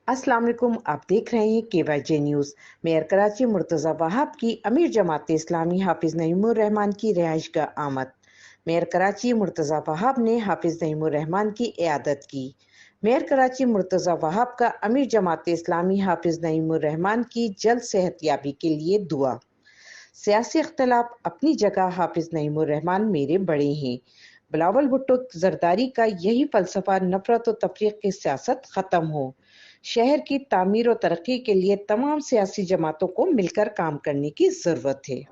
अस्सलाम वालेकुम, आप देख रहे हैं KYJ news. Mayor Karachi Murtaza Wahab की अमीर जमात इस्लामी हाफिज़ नईमुर रहमान की रिहाइशगाह आमद। मेयर कराची मुर्तज़ा वहाब ने हाफिज़ नईमुर रहमान की इयादत की। मेयर कराची मुर्तज़ा वहाब का अमीर जमात इस्लामी हाफिज़ नईमुर रहमान की जल्द सेहतयाबी के लिए दुआ। सियासी इख्तलाफ अपनी जगह, हाफिज़ नईमुर रहमान मेरे बड़े हैं। बिलावल भुट्टो जरदारी का यही फलसफा, नफरत और तफरीक की सियासत खत्म हो। शहर की तामीर और तरक्की के लिए तमाम सियासी जमातों को मिलकर काम करने की जरूरत है।